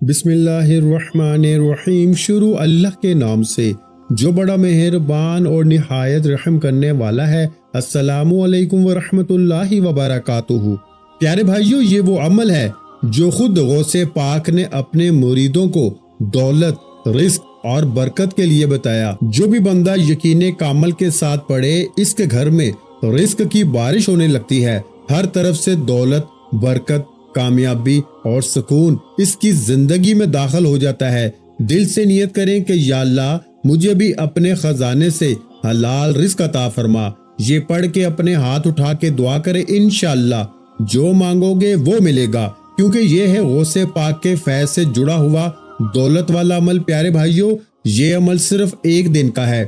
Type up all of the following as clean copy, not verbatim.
بسم اللہ الرحمن الرحیم۔ شروع اللہ کے نام سے جو بڑا مہربان اور نہایت رحم کرنے والا ہے۔ السلام علیکم ورحمۃ اللہ وبرکاتہ۔ پیارے بھائیوں، یہ وہ عمل ہے جو خود غوث پاک نے اپنے مریدوں کو دولت، رزق اور برکت کے لیے بتایا۔ جو بھی بندہ یقین کامل کے ساتھ پڑھے، اس کے گھر میں رزق کی بارش ہونے لگتی ہے۔ ہر طرف سے دولت، برکت، کامیابی اور سکون اس کی زندگی میں داخل ہو جاتا ہے۔ دل سے نیت کریں کہ یا اللہ مجھے بھی اپنے خزانے سے حلال رزق عطا فرما۔ یہ پڑھ کے اپنے ہاتھ اٹھا کے دعا کرے، انشاءاللہ جو مانگو گے وہ ملے گا، کیونکہ یہ ہے غوث پاک کے فیض سے جڑا ہوا دولت والا عمل۔ پیارے بھائیوں، یہ عمل صرف ایک دن کا ہے۔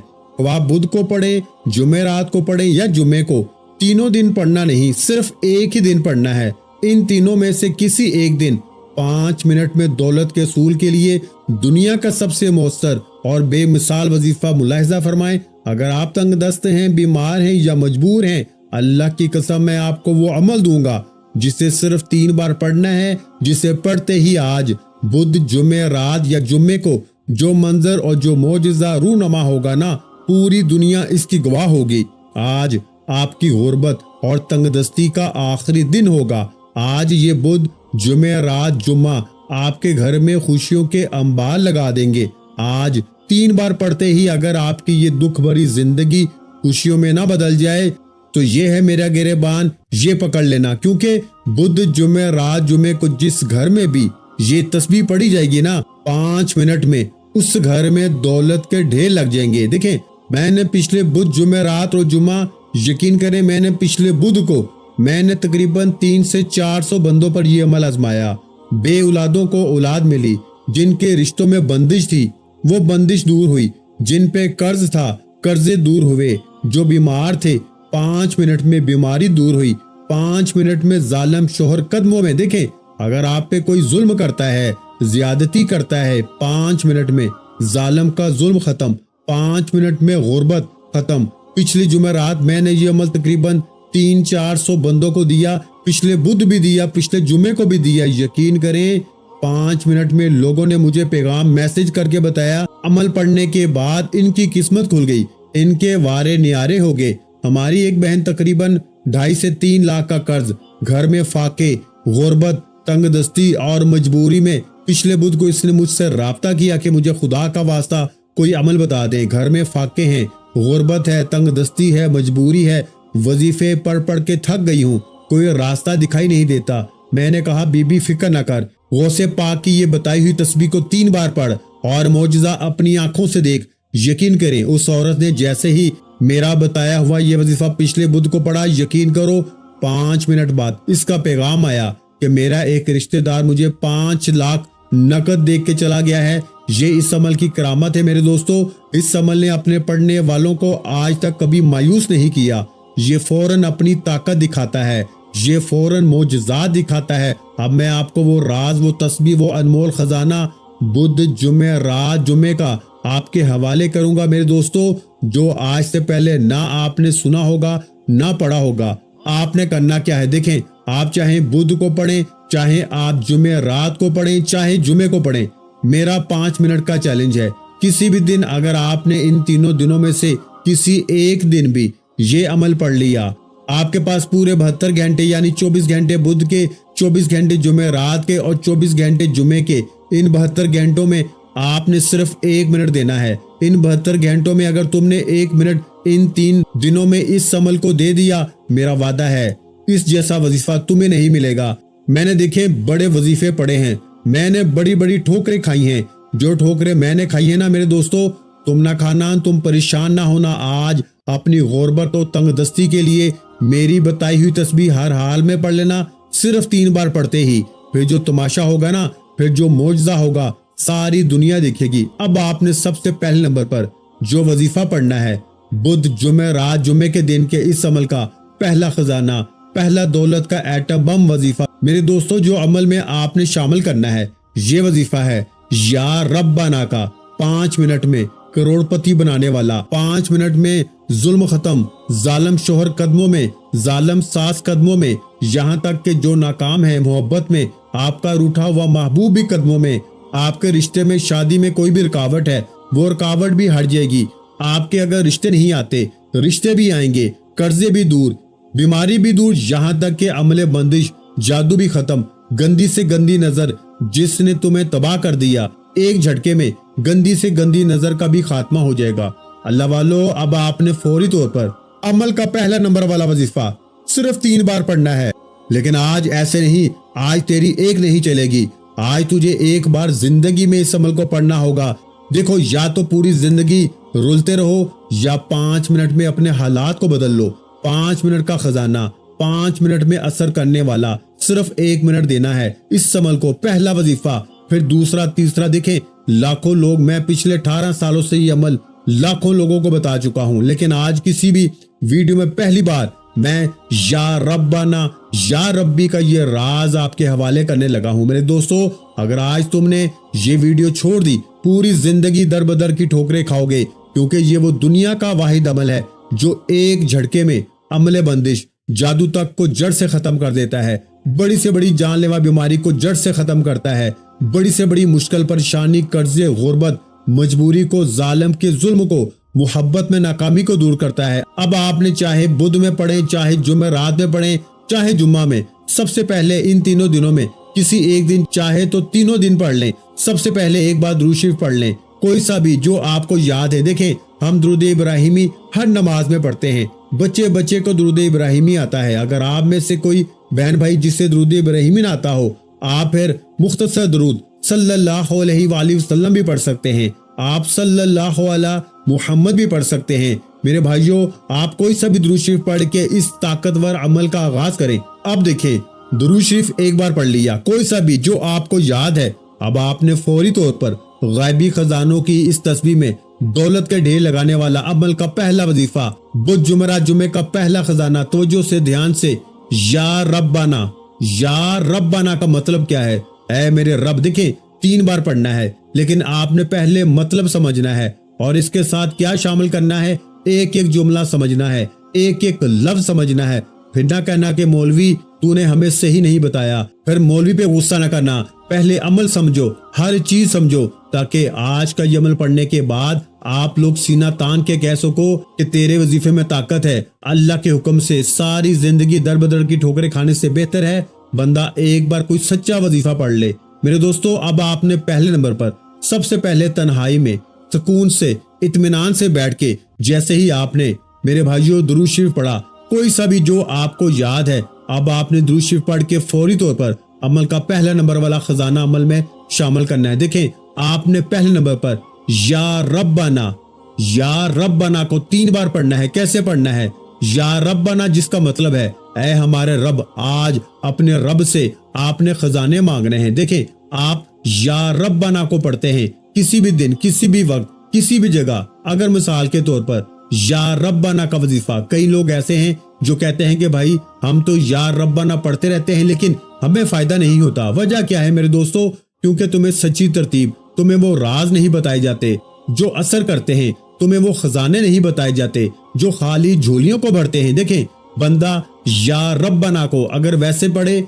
آپ بدھ کو پڑھیں، جمعرات کو پڑھیں یا جمعے کو، تینوں دن پڑھنا نہیں، صرف ایک ہی دن پڑھنا ہے۔ ان تینوں میں سے کسی ایک دن 5 منٹ میں دولت کے حصول کے لیے دنیا کا سب سے مؤثر اور بے مثال وظیفہ ملاحظہ فرمائیں۔ اگر آپ تنگ دست ہیں، بیمار ہیں یا مجبور ہیں، اللہ کی قسم میں آپ کو وہ عمل دوں گا جسے صرف 3 بار پڑھنا ہے، جسے پڑھتے ہی آج بدھ، جمعہ رات یا جمعے کو جو منظر اور جو معجزہ رونما ہوگا نا، پوری دنیا اس کی گواہ ہوگی۔ آج آپ کی غربت اور تنگ دستی کا آخری دن ہوگا۔ آج یہ بدھ، جمعہ رات، جمعہ آپ کے گھر میں خوشیوں کے انبار لگا دیں گے۔ آج 3 بار پڑھتے ہی اگر آپ کی یہ دکھ بھری زندگی خوشیوں میں نہ بدل جائے تو یہ ہے میرا گریبان، یہ پکڑ لینا، کیونکہ بدھ، جمعہ رات، جمعے کو جس گھر میں بھی یہ تسبیح پڑھی جائے گی نا، 5 منٹ میں اس گھر میں دولت کے ڈھیر لگ جائیں گے۔ دیکھیں، میں نے پچھلے بدھ، جمعہ رات اور جمعہ، یقین کریں میں نے پچھلے بدھ کو میں نے تقریباً 300 سے 400 بندوں پر یہ عمل آزمایا۔ بے اولادوں کو اولاد ملی، جن کے رشتوں میں بندش تھی وہ بندش دور ہوئی، جن پہ قرض تھا قرضے دور ہوئے، جو بیمار تھے 5 منٹ میں بیماری دور ہوئی، 5 منٹ میں ظالم شوہر قدموں میں۔ دیکھیں، اگر آپ پہ کوئی ظلم کرتا ہے، زیادتی کرتا ہے، 5 منٹ میں ظالم کا ظلم ختم، 5 منٹ میں غربت ختم۔ پچھلی جمعرات میں نے یہ عمل تقریباً 300-400 بندوں کو دیا، پچھلے بدھ بھی دیا، پچھلے جمعے کو بھی دیا۔ یقین کریں 5 منٹ میں لوگوں نے مجھے پیغام میسج کر کے بتایا، عمل پڑھنے کے بعد ان کی قسمت کھل گئی، ان کے وارے نیارے ہو گئے۔ ہماری ایک بہن تقریباً 2.5 سے 3 لاکھ کا قرض، گھر میں فاقے، غربت، تنگ دستی اور مجبوری میں پچھلے بدھ کو اس نے مجھ سے رابطہ کیا کہ مجھے خدا کا واسطہ کوئی عمل بتا دیں۔ گھر میں فاقے ہیں، غربت ہے، تنگ دستی ہے، مجبوری ہے، وظیفے پڑھ پڑھ کے تھک گئی ہوں، کوئی راستہ دکھائی نہیں دیتا۔ میں نے کہا بی بی فکر نہ کر، غوث پاک کی یہ بتائی ہوئی تسبیح کو 3 بار پڑھ اور معجزہ اپنی آنکھوں سے دیکھ۔ یقین کریں اس عورت نے جیسے ہی میرا بتایا ہوا یہ وظیفہ پچھلے بدھ کو پڑھا، یقین کرو 5 منٹ بعد اس کا پیغام آیا کہ میرا ایک رشتہ دار مجھے 5 لاکھ نقد دے کے چلا گیا ہے۔ یہ اس عمل کی کرامت ہے میرے دوستو۔ اس عمل نے اپنے پڑھنے والوں کو آج تک کبھی مایوس نہیں کیا۔ یہ فوراً اپنی طاقت دکھاتا ہے، یہ فوراً معجزات دکھاتا ہے۔ اب میں آپ کو وہ راز، وہ تسبیح، وہ انمول خزانہ بدھ، جمعہ رات، جمعے کا آپ کے حوالے کروں گا میرے دوستو، جو آج سے پہلے نہ آپ نے سنا ہوگا نہ پڑھا ہوگا۔ آپ نے کرنا کیا ہے، دیکھیں، آپ چاہیں بدھ کو پڑھیں، چاہے آپ جمعہ رات کو پڑھیں، چاہے جمعے کو پڑھیں، میرا 5 منٹ کا چیلنج ہے۔ کسی بھی دن اگر آپ نے ان تینوں دنوں میں سے کسی ایک دن بھی یہ عمل پڑھ لیا، آپ کے پاس پورے 72 گھنٹے یعنی 24 گھنٹے بدھ کے، 24 گھنٹے جمعہ رات کے اور 24 گھنٹے جمعے کے، ان 72 گھنٹوں میں آپ نے صرف 1 منٹ دینا ہے۔ ان 72 گھنٹوں میں اگر تم نے 1 منٹ ان 3 دنوں میں اس عمل کو دے دیا، میرا وعدہ ہے اس جیسا وظیفہ تمہیں نہیں ملے گا۔ میں نے دیکھیں بڑے وظیفے پڑھے ہیں، میں نے بڑی بڑی ٹھوکریں کھائی ہیں، جو ٹھوکریں میں نے کھائی ہیں نا میرے دوستو، تم نہ کھانا، تم پریشان نہ ہونا۔ آج اپنی غربت و تنگ دستی کے لیے میری بتائی ہوئی تسبیح ہر حال میں پڑھ لینا، صرف 3 بار پڑھتے ہی، پھر جو تماشا ہوگا نا، پھر جو معجزہ ہوگا ساری دنیا دیکھے گی۔ اب آپ نے سب سے پہلے نمبر پر جو وظیفہ پڑھنا ہے، بدھ، جمعہ رات، جمعے کے دن کے اس عمل کا پہلا خزانہ، پہلا دولت کا ایٹم بم وظیفہ میرے دوستو، جو عمل میں آپ نے شامل کرنا ہے، یہ وظیفہ ہے یا ربنا کا۔ 5 منٹ میں کروڑ پتی بنانے والا، 5 منٹ میں ظلم ختم، ظالم شوہر قدموں میں، ظالم ساس قدموں میں، یہاں تک کہ جو ناکام ہے محبت میں، آپ کا روٹھا ہوا محبوب بھی قدموں میں۔ آپ کے رشتے میں شادی میں کوئی بھی رکاوٹ ہے وہ رکاوٹ بھی ہٹ جائے گی. آپ کے اگر رشتے نہیں آتے رشتے بھی آئیں گے, قرضے بھی دور, بیماری بھی دور, یہاں تک کہ عمل بندش جادو بھی ختم. گندی سے گندی نظر جس نے تمہیں تباہ کر دیا ایک جھٹکے میں گندی سے گندی نظر کا بھی خاتمہ ہو جائے گا. اللہ والو, اب آپ نے فوری طور پر عمل کا پہلا نمبر والا وظیفہ صرف 3 بار پڑھنا ہے. لیکن آج ایسے نہیں, آج تیری ایک نہیں چلے گی. آج تجھے ایک بار زندگی میں اس عمل کو پڑھنا ہوگا. دیکھو, یا تو پوری زندگی رولتے رہو یا 5 منٹ میں اپنے حالات کو بدل لو. 5 منٹ کا خزانہ, 5 منٹ میں اثر کرنے والا, صرف 1 منٹ دینا ہے اس عمل کو. پہلا وظیفہ, پھر دوسرا, تیسرا. دیکھیں, لاکھوں لوگ, میں پچھلے 18 سالوں سے یہ عمل لاکھوں لوگوں کو بتا چکا ہوں, لیکن آج کسی بھی ویڈیو میں پہلی بار میں یا ربنا یا ربی کا یہ راز آپ کے حوالے کرنے لگا ہوں. میرے دوستو, اگر آج تم نے یہ ویڈیو چھوڑ دی پوری زندگی در بدر کی ٹھوکریں کھاؤ گے, کیونکہ یہ وہ دنیا کا واحد عمل ہے جو ایک جھٹکے میں عمل بندش جادو تک کو جڑ سے ختم کر دیتا ہے. بڑی سے بڑی جان لیوا بیماری کو جڑ سے ختم کرتا ہے. بڑی سے بڑی مشکل, پریشانی, قرضے, غربت, مجبوری کو, ظالم کے ظلم کو, محبت میں ناکامی کو دور کرتا ہے. اب آپ نے چاہے بدھ میں پڑھیں, چاہے جمعرات میں پڑھیں, چاہے جمعہ میں, سب سے پہلے ان تینوں دنوں میں کسی ایک دن, چاہے تو تینوں دن پڑھ لیں. سب سے پہلے ایک بار درود شریف پڑھ لیں, کوئی سا بھی جو آپ کو یاد ہے. دیکھیں, ہم درود ابراہیمی ہر نماز میں پڑھتے ہیں. بچے بچے کو درود ابراہیمی آتا ہے. اگر آپ میں سے کوئی بہن بھائی جسے درود ابراہیمی نہ آتا ہو, آپ پھر مختصر درود صلی اللہ علیہ وآلہ وسلم بھی پڑھ سکتے ہیں. آپ صلی اللہ علیہ محمد بھی پڑھ سکتے ہیں. میرے بھائیوں, آپ کوئی سا بھی درود شریف پڑھ کے اس طاقتور عمل کا آغاز کریں. اب دیکھیں, درود شریف ایک بار پڑھ لیا, کوئی سا بھی جو آپ کو یاد ہے. اب آپ نے فوری طور پر غیبی خزانوں کی اس تسبیح میں دولت کے ڈھیر لگانے والا عمل کا پہلا وظیفہ, بدھ جمعرات جمعے کا پہلا خزانہ. توجہ سے, دھیان سے, یا ربنا. یا ربنا کا مطلب کیا ہے؟ اے میرے رب. دیکھیں, 3 بار پڑھنا ہے, لیکن آپ نے پہلے مطلب سمجھنا ہے اور اس کے ساتھ کیا شامل کرنا ہے, ایک ایک جملہ سمجھنا ہے, ایک ایک لفظ سمجھنا ہے. پھر نہ کہنا کہ مولوی تو نے ہمیں صحیح نہیں بتایا. پھر مولوی پہ غصہ نہ کرنا, پہلے عمل سمجھو, ہر چیز سمجھو, تاکہ آج کا یہ عمل پڑھنے کے بعد آپ لوگ سینہ تان کے کہہ سکو کہ تیرے وظیفے میں طاقت ہے. اللہ کے حکم سے ساری زندگی در بدر کی ٹھوکریں کھانے سے بہتر ہے بندہ ایک بار کوئی سچا وظیفہ پڑھ لے. میرے دوستو, اب آپ نے پہلے نمبر پر سب سے پہلے تنہائی میں سکون سے, اطمینان سے بیٹھ کے, جیسے ہی آپ نے میرے بھائیوں درود شریف پڑھا, کوئی سا بھی جو آپ کو یاد ہے, اب آپ نے درود شریف پڑھ کے فوری طور پر عمل کا پہلا نمبر والا خزانہ عمل میں شامل کرنا ہے. دیکھیں, آپ نے پہلے نمبر پر یا ربنا, یا ربنا کو 3 بار پڑھنا ہے. کیسے پڑھنا ہے؟ یا ربنا جس کا مطلب ہے اے ہمارے رب. آج اپنے رب سے آپ نے خزانے مانگنے ہیں. دیکھیں, آپ یا ربنا کو پڑھتے ہیں کسی بھی دن, کسی بھی وقت, کسی بھی جگہ. اگر مثال کے طور پر یا ربنا کا وظیفہ, کئی لوگ ایسے ہیں جو کہتے ہیں کہ بھائی ہم تو یا ربنا پڑھتے رہتے ہیں لیکن ہمیں فائدہ نہیں ہوتا. وجہ کیا ہے میرے دوستو؟ کیونکہ تمہیں سچی ترتیب, تمہیں وہ راز نہیں بتائے جاتے جو اثر کرتے ہیں, تمہیں وہ خزانے نہیں بتائے جاتے جو خالی جھولیوں کو بھرتے ہیں. دیکھیں, بندہ یا ربنا کو اگر ویسے پڑھے,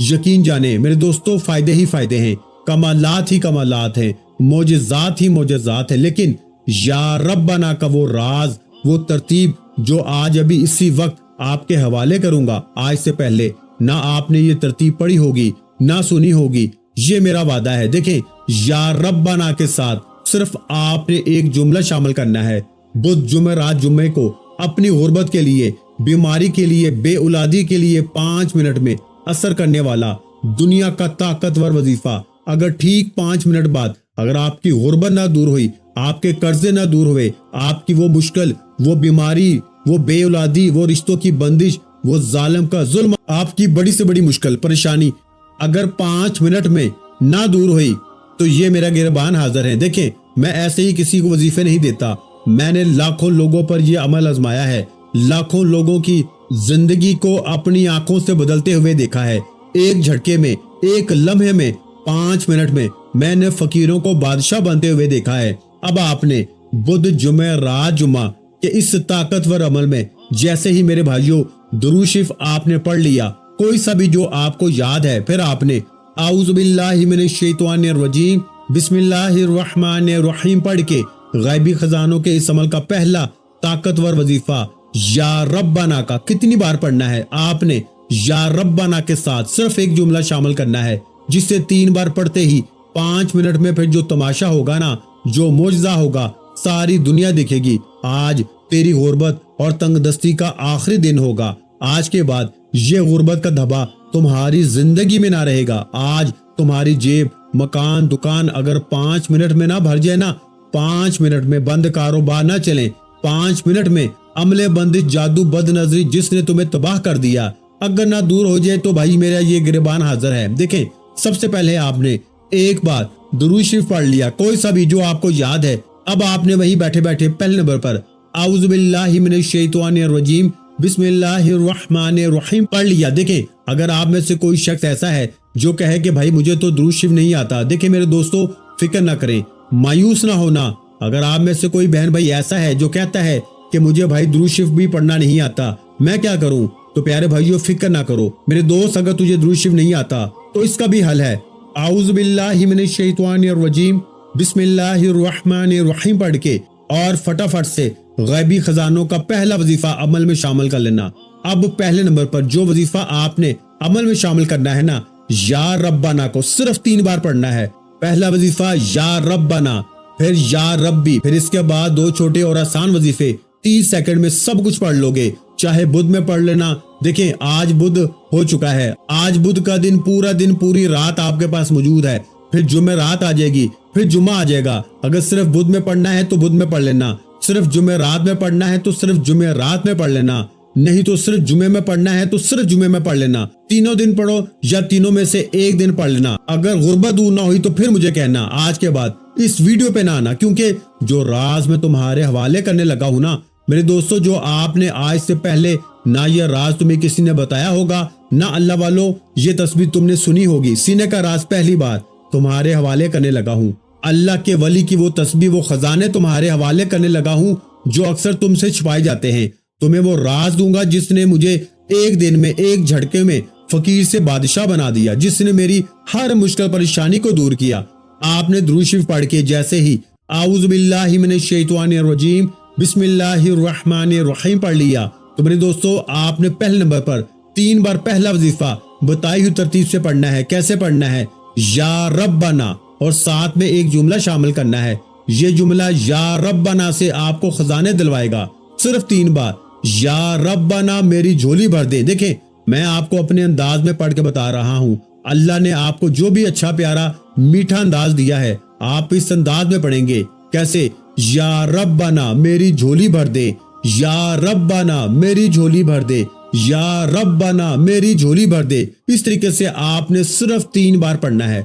یقین جانے میرے دوستو فائدے ہی فائدے ہیں, کمالات ہی کمالات ہیں, معجزات ہی معجزات ہیں. لیکن یا ربنا کا وہ راز, وہ ترتیب جو آج ابھی اسی وقت آپ کے حوالے کروں گا, آج سے پہلے نہ آپ نے یہ ترتیب پڑھی ہوگی نہ سنی ہوگی, یہ میرا وعدہ ہے. دیکھیں, یا ربنا کے ساتھ صرف آپ نے ایک جملہ شامل کرنا ہے. بدھ جمعرات جمعے کو اپنی غربت کے لیے, بیماری کے لیے, بے اولادی کے لیے 5 منٹ میں اثر کرنے والا دنیا کا طاقتور وظیفہ. اگر ٹھیک 5 منٹ بعد اگر آپ کی غربت نہ دور ہوئی, آپ کے قرضے نہ دور ہوئے, آپ کی وہ مشکل, وہ بیماری, وہ بے اولادی, وہ رشتوں کی بندش, وہ ظالم کا ظلم, آپ کی بڑی سے بڑی مشکل پریشانی اگر 5 منٹ میں نہ دور ہوئی تو یہ میرا گربان حاضر ہے. دیکھیں, میں ایسے ہی کسی کو وظیفے نہیں دیتا. میں نے لاکھوں لوگوں پر یہ عمل آزمایا ہے, لاکھوں لوگوں کی زندگی کو اپنی آنکھوں سے بدلتے ہوئے دیکھا ہے. ایک جھٹکے میں, ایک لمحے میں, 5 منٹ میں نے فقیروں کو بادشاہ بنتے ہوئے دیکھا ہے. اب آپ نے بدھ جمعرات جمعہ کے اس طاقتور عمل میں جیسے ہی میرے بھائیوں درود شریف آپ نے پڑھ لیا, کوئی سا بھی جو آپ کو یاد ہے, پھر آپ نے اعوذ باللہ من الشیطان الرجیم بسم اللہ الرحمن الرحیم پڑھ کے غیبی خزانوں کے اس عمل کا پہلا طاقتور وظیفہ یا ربنا کا کتنی بار پڑھنا ہے؟ آپ نے یا ربنا کے ساتھ صرف ایک جملہ شامل کرنا ہے، جس سے 3 بار پڑھتے ہی 5 منٹ میں پھر جو تماشا ہوگا نا، جو معجزہ ہوگا، ساری دنیا دیکھے گی۔ آج تیری غربت اور تنگ دستی کا آخری دن ہوگا۔ آج کے بعد یہ غربت کا دھبا تمہاری زندگی میں نہ رہے گا۔ آج تمہاری جیب، مکان، دکان اگر 5 منٹ میں نہ بھر جائے نا، 5 منٹ میں بند کاروبار نہ چلیں، 5 منٹ میں عملے بندش، جادو، بد نظری جس نے تمہیں تباہ کر دیا اگر نہ دور ہو جائے تو بھائی میرا یہ گریبان حاضر ہے۔ دیکھیں، سب سے پہلے آپ نے ایک بار درود شریف پڑھ لیا، کوئی سا بھی جو آپ کو یاد ہے۔ اب آپ نے وہی بیٹھے بیٹھے پہلے نمبر پر اعوذ باللہ من الشیطان الرجیم بسم اللہ الرحمن الرحیم پڑھ لیا۔ دیکھیں، اگر آپ میں سے کوئی شخص ایسا ہے جو کہے کہ بھائی مجھے تو درود شریف نہیں آتا، دیکھیں میرے دوستو، فکر نہ کریں، مایوس نہ ہونا۔ اگر آپ میں سے کوئی بہن بھائی ایسا ہے جو کہتا ہے کہ مجھے بھائی درود شریف بھی پڑھنا نہیں آتا، میں کیا کروں؟ تو پیارے بھائیو، فکر نہ کرو میرے دوست، اگر تجھے درود شریف نہیں آتا تو اس کا بھی حل ہے۔ اعوذ باللہ من الشیطان الرجیم بسم اللہ الرحمن الرحیم پڑھ کے اور فٹافٹ سے غیبی خزانوں کا پہلا وظیفہ عمل میں شامل کر لینا۔ اب پہلے نمبر پر جو وظیفہ آپ نے عمل میں شامل کرنا ہے نا، یا ربنا کو صرف 3 بار پڑھنا ہے۔ پہلا وظیفہ یا ربنا، پھر یا ربی، پھر اس کے بعد 2 چھوٹے اور آسان وظیفے 30 سیکنڈ میں سب کچھ پڑھ لو گے۔ چاہے بدھ میں پڑھ لینا، دیکھیں آج بدھ ہو چکا ہے، آج بدھ کا دن، پورا دن، پوری رات آپ کے پاس موجود ہے، پھر جمعہ رات آ جائے گی، پھر جمعہ آ جائے گا۔ اگر صرف بدھ میں پڑھنا ہے تو بدھ میں پڑھ لینا، صرف جمعہ رات میں پڑھنا ہے تو صرف جمعہ رات میں پڑھ لینا، نہیں تو صرف جمعے میں پڑھنا ہے تو صرف جمعے میں پڑھ لینا۔ تینوں دن پڑھو یا تینوں میں سے ایک دن پڑھ لینا۔ اگر غربت دور نہ ہوئی تو پھر مجھے کہنا، آج کے بعد اس ویڈیو پہ نہ آنا، کیونکہ جو راز میں تمہارے حوالے کرنے لگا ہوں نا میرے دوستو، جو آپ نے آج سے پہلے نہ یہ راز تمہیں کسی نے بتایا ہوگا، نہ اللہ والوں یہ تسبیح تم نے سنی ہوگی، سینے کا راز پہلی بار تمہارے حوالے کرنے لگا ہوں۔ اللہ کے ولی کی وہ تسبیح، وہ خزانے تمہارے حوالے کرنے لگا ہوں جو اکثر تم سے چھپائے جاتے ہیں۔ تمہیں وہ راز دوں گا جس نے مجھے ایک دن میں، ایک جھٹکے میں فقیر سے بادشاہ بنا دیا، جس نے میری ہر مشکل پریشانی کو دور کیا۔ آپ نے درود شریف پڑھ کے جیسے ہی اعوذ باللہ من الشیطان الرجیم بسم اللہ الرحمن الرحیم پڑھ لیا تو میرے دوستو، آپ نے پہلے نمبر پر 3 بار پہلا وظیفہ بتائی ہوئی ترتیب سے پڑھنا ہے۔ کیسے پڑھنا ہے؟ یا ربنا، اور ساتھ میں ایک جملہ شامل کرنا ہے۔ یہ جملہ یا ربنا سے آپ کو خزانے دلوائے گا۔ صرف 3 بار یا ربنا میری جھولی بھر دے۔ دیکھیں، میں آپ کو اپنے انداز میں پڑھ کے بتا رہا ہوں، اللہ نے آپ کو جو بھی اچھا پیارا میٹھا انداز دیا ہے، آپ اس انداز میں پڑھیں گے۔ کیسے؟ یا ربنا میری جھولی بھر دے، یا ربنا میری جھولی بھر دے، یا ربنا میری جھولی بھر دے۔ اس طریقے سے آپ نے صرف 3 بار پڑھنا ہے۔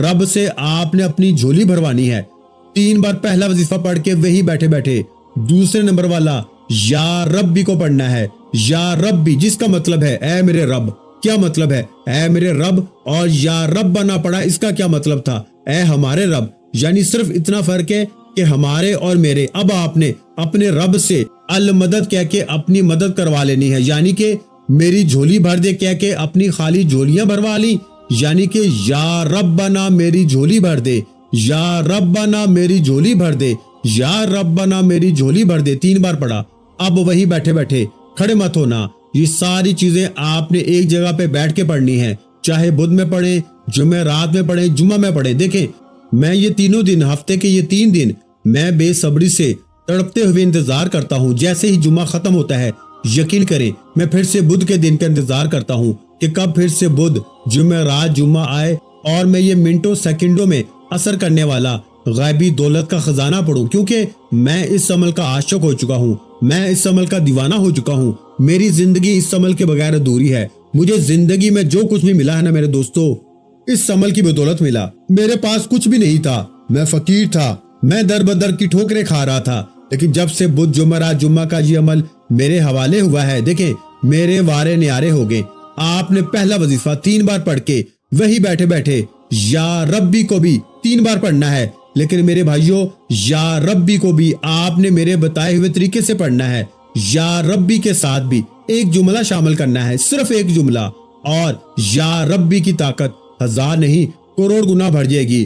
رب سے آپ نے اپنی جھولی بھروانی ہے۔ 3 بار پہلا وظیفہ پڑھ کے وہی بیٹھے بیٹھے دوسرے نمبر والا یا ربی کو پڑھنا ہے۔ یا ربی، جس کا مطلب ہے اے میرے رب۔ کیا مطلب ہے اے میرے رب؟ اور یا ربنا پڑھا، اس کا کیا مطلب تھا؟ اے ہمارے رب۔ یعنی صرف اتنا فرق ہے کہ ہمارے اور میرے۔ اب آپ نے اپنے رب سے المدد کہہ کے اپنی مدد کروا لینی ہے، یعنی کہ میری جھولی بھر دے کہہ کے اپنی خالی جھولیاں بھروا لی، یعنی کہ یا ربنا میری جھولی بھر دے، یا ربنا میری جھولی بھر دے، یا ربنا میری جھولی بھر دے۔ 3 بار پڑھا۔ اب وہی بیٹھے بیٹھے، کھڑے مت ہونا، یہ ساری چیزیں آپ نے ایک جگہ پہ بیٹھ کے پڑھنی ہے، چاہے بدھ میں پڑھیں، جمعہ رات میں پڑھیں، جمعہ میں پڑھیں۔ دیکھیں، میں یہ تینوں دن، ہفتے کے یہ 3 دن میں بے صبری سے تڑپتے ہوئے انتظار کرتا ہوں۔ جیسے ہی جمعہ ختم ہوتا ہے، یقین کریں میں پھر سے بدھ کے دن کا انتظار کرتا ہوں کہ کب پھر سے بدھ، جمعہ رات، جمعہ آئے اور میں یہ منٹوں سیکنڈوں میں اثر کرنے والا غیبی دولت کا خزانہ پڑھوں، کیونکہ میں اس عمل کا عاشق ہو چکا ہوں، میں اس عمل کا دیوانہ ہو چکا ہوں۔ میری زندگی اس عمل کے بغیر ادھوری ہے۔ مجھے زندگی میں جو کچھ بھی ملا ہے نا میرے دوستو، اس عمل کی بدولت ملا۔ میرے پاس کچھ بھی نہیں تھا، میں فقیر تھا، میں در بدر کی ٹھوکریں کھا رہا تھا، لیکن جب سے بدھ، جمعرات، جمعہ کا یہ عمل میرے حوالے ہوا ہے، دیکھیں میرے وارے نیارے ہو گئے۔ آپ نے پہلا وظیفہ 3 بار پڑھ کے وہی بیٹھے بیٹھے یا ربی کو بھی 3 بار پڑھنا ہے، لیکن میرے بھائیوں یا ربی کو بھی آپ نے میرے بتائے ہوئے طریقے سے پڑھنا ہے۔ یا ربی کے ساتھ بھی ایک جملہ شامل کرنا ہے، صرف ایک جملہ، اور یا ربی کی طاقت 1000 نہیں کروڑ گنا بڑھ جائے گی۔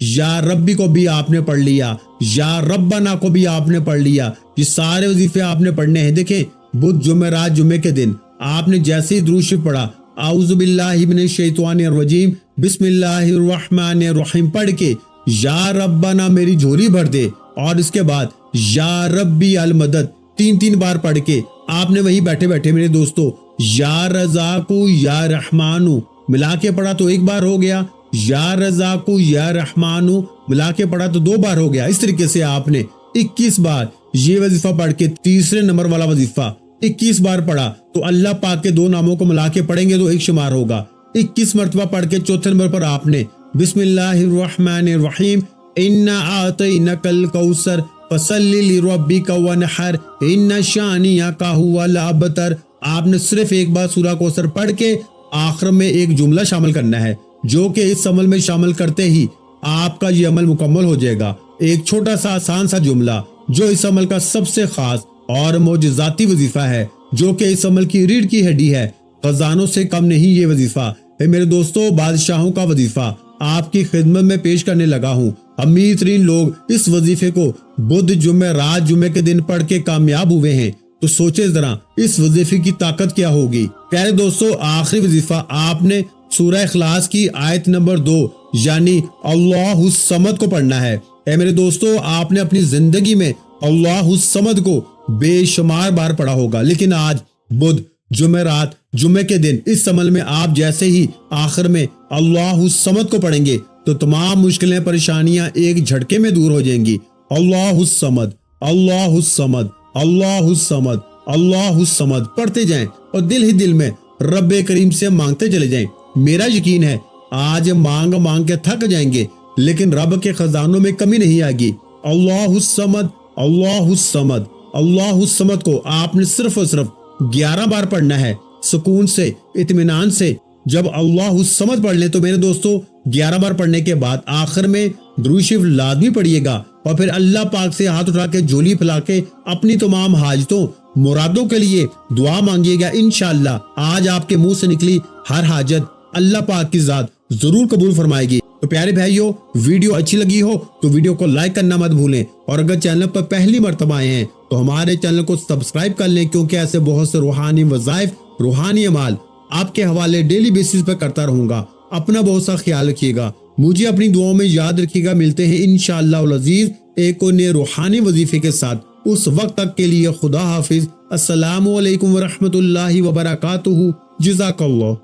یا ربی کو بھی آپ نے پڑھ لیا, یا ربنا کو بھی آپ نے پڑھ لیا. یہ سارے وظیفے آپ نے پڑھنے ہیں. دیکھیں بدھ جمعرات جمعے کے دن آپ نے جیسے ہی درود شریف پڑھا, اعوذ باللہ من الشیطان الرجیم بسم اللہ الرحمن الرحیم پڑھ کے یا ربنا میری جھولی بھر دے, اور اس کے بعد یا ربی المدد 3 بار پڑھ کے آپ نے وہی بیٹھے بیٹھے میرے دوستو یا رزاقو یا رحمانو ملا کے پڑھا تو 1 بار ہو گیا, یا رزاقو یا رحمانو ملا کے پڑھا تو 2 بار ہو گیا. اس طریقے سے آپ نے 21 بار یہ وظیفہ پڑھ کے تیسرے نمبر والا وظیفہ 21 بار پڑھا تو اللہ پاک کے 2 ناموں کو ملا کے پڑھیں گے تو 1 شمار ہوگا. 21 مرتبہ پڑھ کے چوتھے نمبر پر آپ نے بسم اللہ الرحمن الرحیم انا اعطینک الکوثر فصلی لربک وانحر ان شانئک ھو الابتر. آپ نے صرف 1 بار سورہ کوثر پڑھ کے آخر میں ایک جملہ شامل کرنا ہے, جو کہ اس عمل میں شامل کرتے ہی آپ کا یہ عمل مکمل ہو جائے گا. ایک چھوٹا سا آسان سا جملہ جو اس عمل کا سب سے خاص اور معجزاتی وظیفہ ہے, جو کہ اس عمل کی ریڑھ کی ہڈی ہے. خزانوں سے کم نہیں یہ وظیفہ. میرے دوستو بادشاہوں کا وظیفہ آپ کی خدمت میں پیش کرنے لگا ہوں. امیر ترین لوگ اس وظیفے کو بدھ جمعرات جمعے کے دن پڑھ کے کامیاب ہوئے ہیں, تو سوچے ذرا اس وظیفے کی طاقت کیا ہوگی. پیارے دوستو آخری وظیفہ آپ نے سورہ اخلاص کی آیت نمبر 2 یعنی اللہ الصمد کو پڑھنا ہے. اے میرے دوستو آپ نے اپنی زندگی میں اللہ الصمد کو بے شمار بار پڑھا ہوگا, لیکن آج بدھ جمعرات جمعے کے دن اس عمل میں آپ جیسے ہی آخر میں اللہ الصمد کو پڑھیں گے تو تمام مشکلیں پریشانیاں ایک جھٹکے میں دور ہو جائیں گی. اللہ الصمد اللہ الصمد اللہ الصمد اللہ الصمد پڑھتے جائیں اور دل ہی دل میں رب کریم سے مانگتے چلے جائیں. میرا یقین ہے آج مانگ مانگ کے تھک جائیں گے, لیکن رب کے خزانوں میں کمی نہیں آئے گی. اللہ الصمد اللہ الصمد اللہ الصمد کو آپ نے صرف اور صرف 11 بار پڑھنا ہے, سکون سے اطمینان سے. جب اللہ الصمد پڑھ لیں تو میرے دوستو 11 بار پڑھنے کے بعد آخر میں درود شریف لازمی پڑھیے گا, اور پھر اللہ پاک سے ہاتھ اٹھا کے جھولی پھیلا کے اپنی تمام حاجتوں مرادوں کے لیے دعا مانگیے گا. انشاءاللہ آج آپ کے منہ سے نکلی ہر حاجت اللہ پاک کی ذات ضرور قبول فرمائے گی. تو پیارے بھائیو ویڈیو اچھی لگی ہو تو ویڈیو کو لائک کرنا مت بھولیں, اور اگر چینل پر پہلی مرتبہ آئے ہیں تو ہمارے چینل کو سبسکرائب کر لیں, کیونکہ ایسے بہت سے روحانی وظائف روحانی اعمال آپ کے حوالے ڈیلی بیسس پر کرتا رہوں گا. اپنا بہت سا خیال رکھیے گا, مجھے اپنی دعاؤں میں یاد رکھیے گا. ملتے ہیں انشاءاللہ العزیز ایک اور نئے روحانی وظیفے کے ساتھ. اس وقت تک کے لیے خدا حافظ. السلام علیکم ورحمۃ اللہ وبرکاتہ. جزاک اللہ.